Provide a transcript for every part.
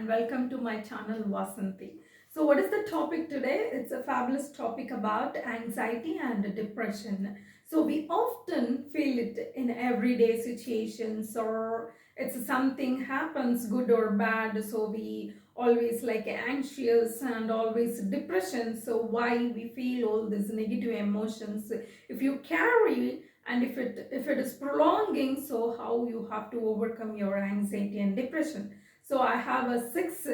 and welcome to my channel Vasanti. So what is the topic today? It's a fabulous topic about anxiety and depression. So we often feel it in everyday situations, or it's something happens good or bad, so we always like anxious and always depression. So why we feel all these negative emotions? If you carry and if it is prolonging, so how you have to overcome your anxiety and depression. So I have a six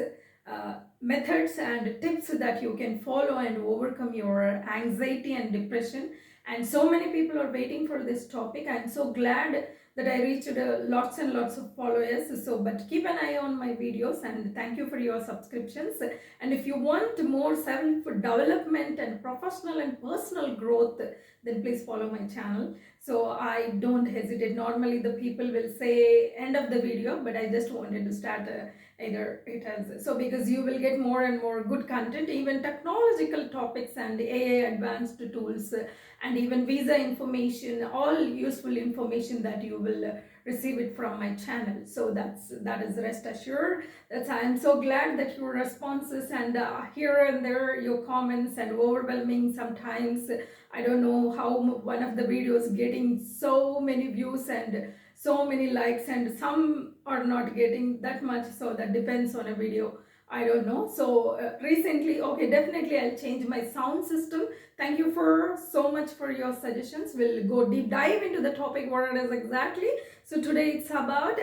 methods and tips that you can follow and overcome your anxiety and depression. And so many people are waiting for this topic. I'm so glad that I reached lots and lots of followers. So but keep an eye on my videos, and thank you for your subscriptions. And if you want more self development and professional and personal growth, then please follow my channel. So I don't hesitate. Normally the people will say end of the video, but I just wanted to start either it has, so because you will get more and more good content, even technological topics and AI advanced tools, and even visa information, all useful information that you will receive it from my channel. So that is rest assured. That's I am so glad that your responses and here and there your comments and overwhelming sometimes. I don't know how one of the videos getting so many views and so many likes, and some are not getting that much, so that depends on a video. I don't know. So recently, okay, definitely I'll change my sound system. Thank you for so much for your suggestions. We'll go deep dive into the topic what it is exactly. So today it's about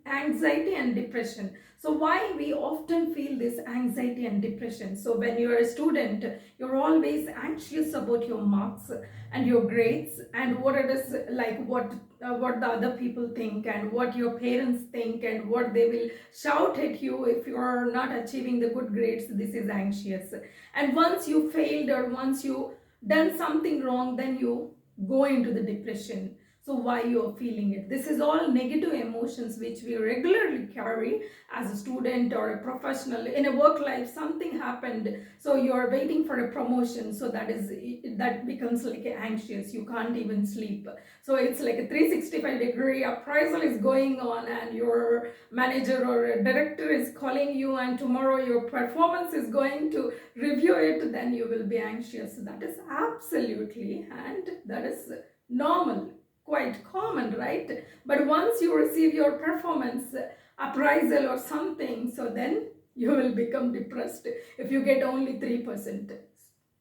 anxiety and depression. So why we often feel this anxiety and depression? So when you're a student, you're always anxious about your marks and your grades, and what it is like, what the other people think, and what your parents think, and what they will shout at you if you are not achieving the good grades. This is anxious. And once you failed, or once you done something wrong, then you go into the depression. So why you are feeling it? This is all negative emotions which we regularly carry as a student or a professional. In a work life, something happened, so you are waiting for a promotion, so that becomes like anxious. You can't even sleep. So it's like a 365-degree appraisal is going on, and your manager or a director is calling you, and tomorrow your performance is going to review it. Then you will be anxious. That is absolutely, and that is normal, quite common, right? But once you receive your performance appraisal or something, so then you will become depressed if you get only 3%.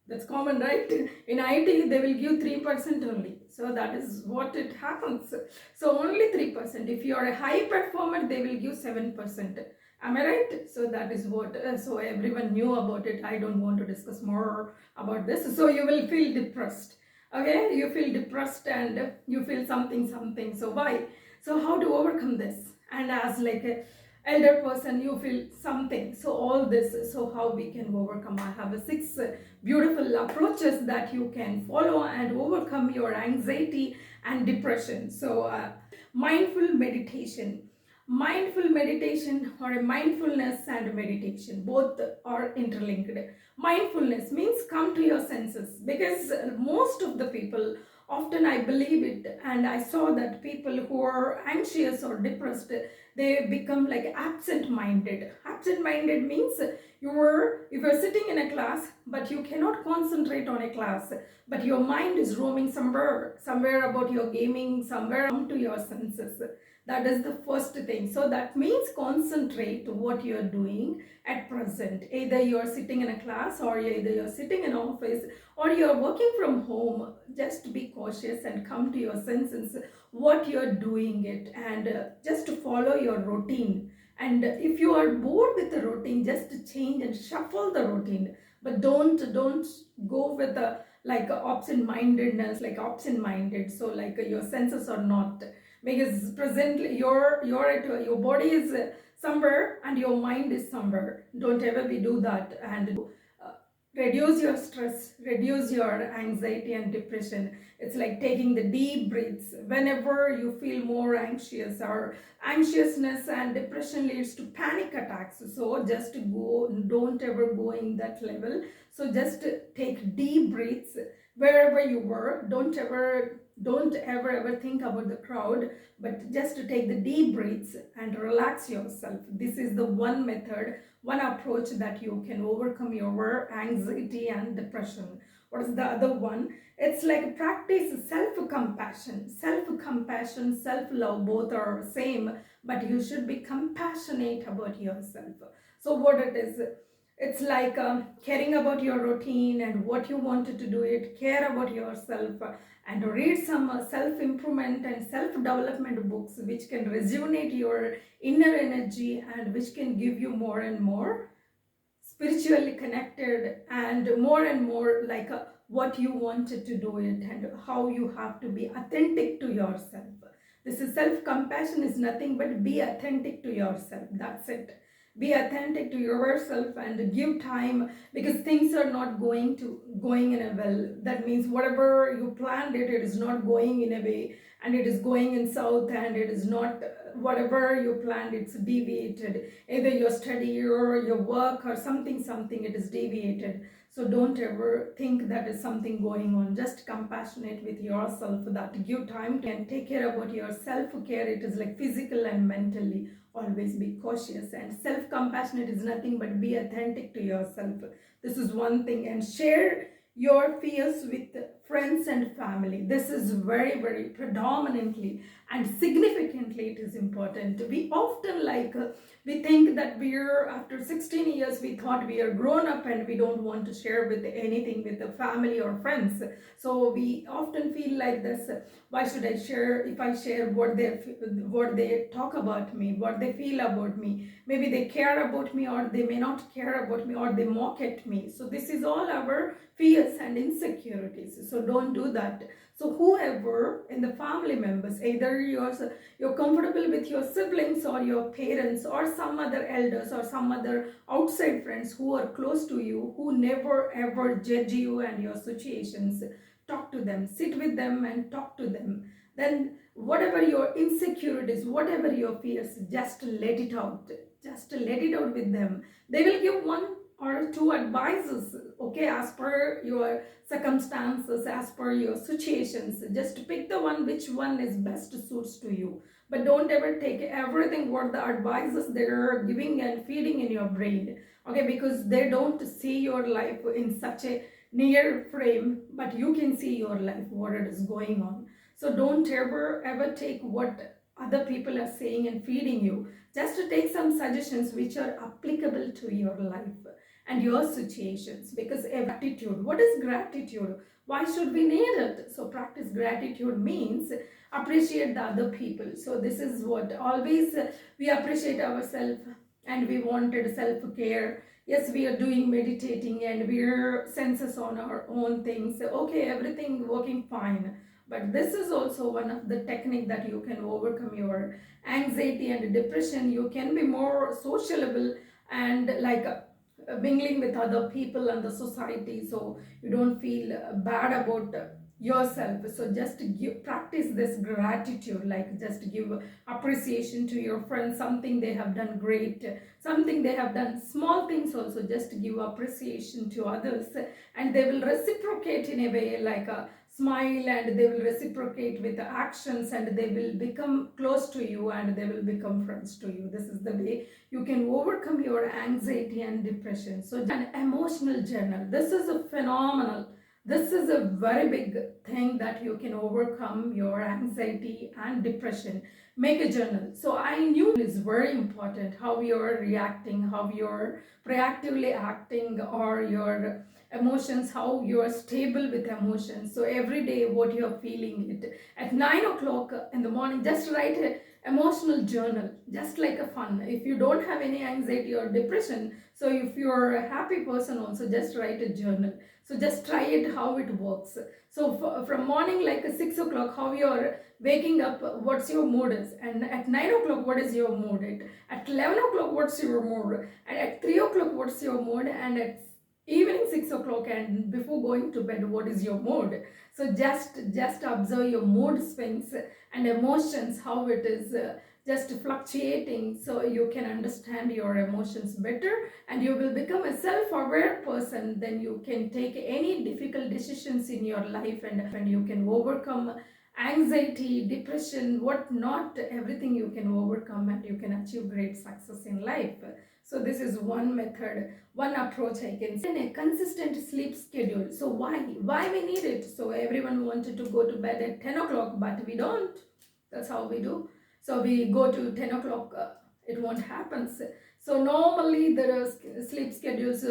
That's common, right? In IT, they will give 3% only. So that is what it happens. So only 3%. If you are a high performer, they will give 7%. Am I right? So that is what, so everyone knew about it. I don't want to discuss more about this. So you will feel depressed. Okay, you feel depressed and you feel something. So why? So how to overcome this? And as like a elder person, you feel something. So all this, so how we can overcome? I have a six beautiful approaches that you can follow and overcome your anxiety and depression. So mindful meditation. Mindful meditation, or a mindfulness and meditation, both are interlinked. Mindfulness means come to your senses, because most of the people, often I believe it, and I saw that people who are anxious or depressed, they become like absent-minded. Absent-minded means if you're sitting in a class, but you cannot concentrate on a class, but your mind is roaming somewhere about your gaming, somewhere. Come to your senses. That is the first thing. So that means concentrate what you are doing at present. Either you are sitting in a class, or either you are sitting in an office, or you are working from home. Just be cautious and come to your senses what you are doing it, and just follow your routine. And if you are bored with the routine, just change and shuffle the routine. But don't go with a like absent-mindedness, like absent-minded. So like your senses are not, because presently your body is somewhere and your mind is somewhere. Don't ever be do that, and reduce your stress, reduce your anxiety and depression. It's like taking the deep breaths whenever you feel more anxious, or anxiousness and depression leads to panic attacks. So just go, don't ever go in that level. So just take deep breaths wherever you were. Don't ever Don't ever think about the crowd, but just to take the deep breaths and relax yourself. This is the one method, one approach that you can overcome your anxiety and depression. What is the other one? It's like practice self-compassion. Self-compassion, self-love, both are same, but you should be compassionate about yourself. So what it is, it's like caring about your routine and what you wanted to do it, care about yourself, and read some self-improvement and self-development books which can rejuvenate your inner energy and which can give you more and more spiritually connected and more like what you wanted to do it and how you have to be authentic to yourself. This is self-compassion is nothing but be authentic to yourself. That's it. Be authentic to yourself and give time, because things are not going in a well. That means whatever you planned it is not going in a way, and it is going in south, and it is not whatever you planned, it's deviated. Either your study or your work or something it is deviated. So don't ever think that is something going on. Just compassionate with yourself, that give time and take care about your self-care. It is like physical and mentally. Always be cautious, and self-compassionate is nothing but be authentic to yourself. This is one thing. And share your fears with friends and family. This is very predominantly and significantly it is important. We often we think that we're after 16 years, we thought we are grown up and we don't want to share with anything with the family or friends. So we often feel like this, why should I share? If I share what they talk about me, what they feel about me, maybe they care about me or they may not care about me, or they mock at me. So this is all our fears and insecurities. So don't do that. So whoever in the family members, either you're comfortable with your siblings or your parents or some other elders or some other outside friends who are close to you, who never ever judge you and your situations, talk to them, sit with them and talk to them. Then whatever your insecurities, whatever your fears, just let it out. Just let it out with them. They will give one or two advices, okay, as per your circumstances, as per your situations. Just pick the one which one is best suits to you. But don't ever take everything what the advices they're giving and feeding in your brain, okay, because they don't see your life in such a near frame, but you can see your life what it is going on. So don't ever take what other people are saying and feeding you. Just to take some suggestions which are applicable to your life and your situations. Because gratitude, what is gratitude? Why should we need it? So practice gratitude means appreciate the other people. So this is what always we appreciate ourselves, and we wanted self-care. Yes, we are doing meditating and we're senses on our own things. Okay, everything working fine. But this is also one of the technique that you can overcome your anxiety and depression. You can be more sociable and mingling with other people and the society, so you don't feel bad about yourself. So just practice this gratitude, like just give appreciation to your friends, something they have done great, something they have done, small things also, just give appreciation to others, and they will reciprocate in a way like a smile, and they will reciprocate with the actions, and they will become close to you and they will become friends to you. This is the way you can overcome your anxiety and depression. So an emotional journal, this is a phenomenal, this is a very big thing that you can overcome your anxiety and depression. Make a journal. So I knew it is very important, how you're reacting, how you're proactively acting, or your emotions, how you are stable with emotions. So every day what you're feeling it at 9 o'clock in the morning, just write a emotional journal, just like a fun. If you don't have any anxiety or depression, so if you're a happy person also, just write a journal. So just try it how it works. So from morning like 6 o'clock, how you're waking up, what's your mood is, and at 9 o'clock what is your mood, at 11 o'clock what's your mood, and at 3 o'clock what's your mood, and at evening 6 o'clock and before going to bed what is your mood. So just observe your mood swings and emotions, how it is just fluctuating, so you can understand your emotions better and you will become a self-aware person. Then you can take any difficult decisions in your life, and you can overcome anxiety, depression, what not, everything you can overcome and you can achieve great success in life. So this is one method, one approach I can say. And a consistent sleep schedule. So why we need it? So everyone wanted to go to bed at 10 o'clock, but we don't. That's how we do. So we go to 10 o'clock, it won't happen. So normally the sleep schedules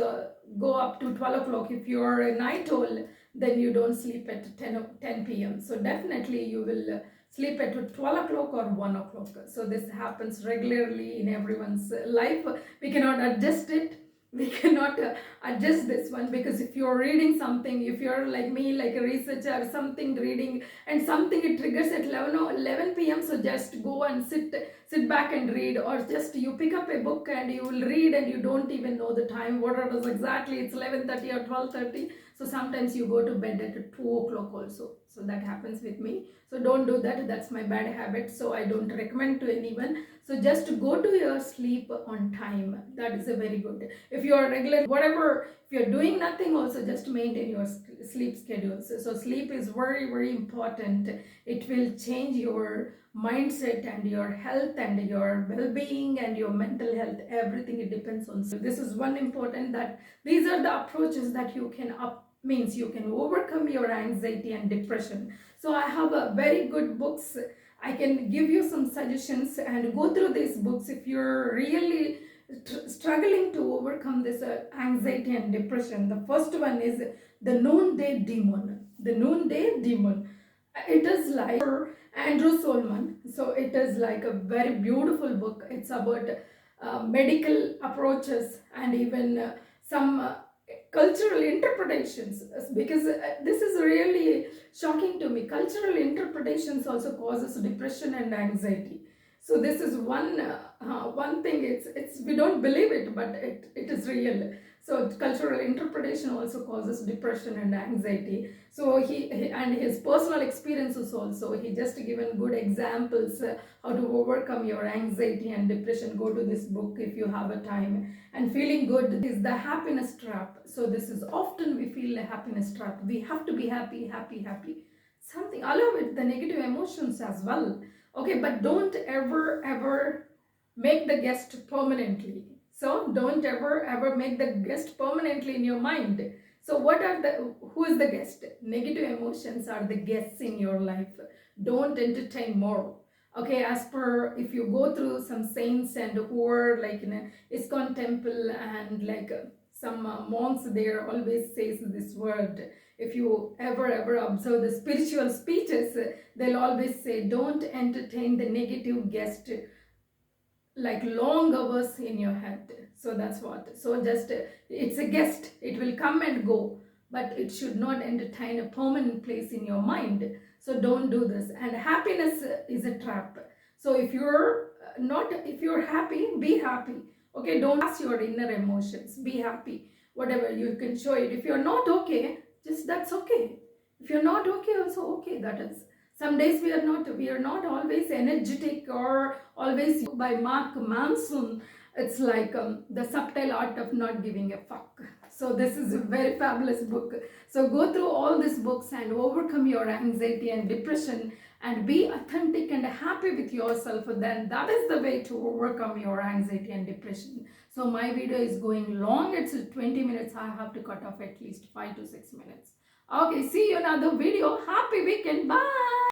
go up to 12 o'clock. If you're a night owl, then you don't sleep at 10 p.m. So definitely you will sleep at 12 o'clock or 1 o'clock. So this happens regularly in everyone's life. We cannot adjust it. We cannot adjust this one, because if you're reading something, if you're like me, like a researcher, something reading and something it triggers at 11 p.m. So just go and sit back and read, or just you pick up a book and you will read and you don't even know the time, what it is exactly, it's 11:30 or 12:30. So sometimes you go to bed at 2 o'clock also. So that happens with me. So don't do that. That's my bad habit. So I don't recommend to anyone. So just go to your sleep on time. That is a very good. If you are regular, whatever, if you're doing nothing also, just maintain your sleep schedules. So sleep is very, very important. It will change your mindset and your health and your well-being and your mental health. Everything, it depends on. So this is one important, that these are the approaches that you can means you can overcome your anxiety and depression. So I have a very good books. I can give you some suggestions and go through these books if you're really struggling to overcome this anxiety and depression. The first one is The Noonday Demon. The Noonday Demon. It is like Andrew Solomon. So it is like a very beautiful book. It's about medical approaches and even some cultural interpretations, because this is really shocking to me. Cultural interpretations also causes depression and anxiety. So this is one thing. It's we don't believe it, but it is real. So cultural interpretation also causes depression and anxiety. So he and his personal experiences also, he just given good examples how to overcome your anxiety and depression. Go to this book if you have a time. And feeling good is the happiness trap. So this is often we feel a happiness trap. We have to be happy, happy, happy. Something, allow it the negative emotions as well. Okay, but don't ever make the guest permanently. So don't ever make the guest permanently in your mind. So who is the guest? Negative emotions are the guests in your life. Don't entertain more. Okay, as per, if you go through some saints and who are like in a ISKCON temple, and like some monks there always says this word. If you ever observe the spiritual speeches, they'll always say, don't entertain the negative guest like long hours in your head. So that's what. So just it's a guest. It will come and go, but it should not entertain a permanent place in your mind. So don't do this. And happiness is a trap. So if you're happy, be happy. Okay, don't ask your inner emotions. Be happy. Whatever, you can show it. If you're not okay, just that's okay. If you're not okay, also okay, that is. Some days we are not always energetic or always. By Mark Manson. It's like the subtle art of not giving a fuck. So this is a very fabulous book. So go through all these books and overcome your anxiety and depression and be authentic and happy with yourself. Then that is the way to overcome your anxiety and depression. So my video is going long. It's 20 minutes. I have to cut off at least 5 to 6 minutes. Okay, see you in another video. Happy weekend. Bye.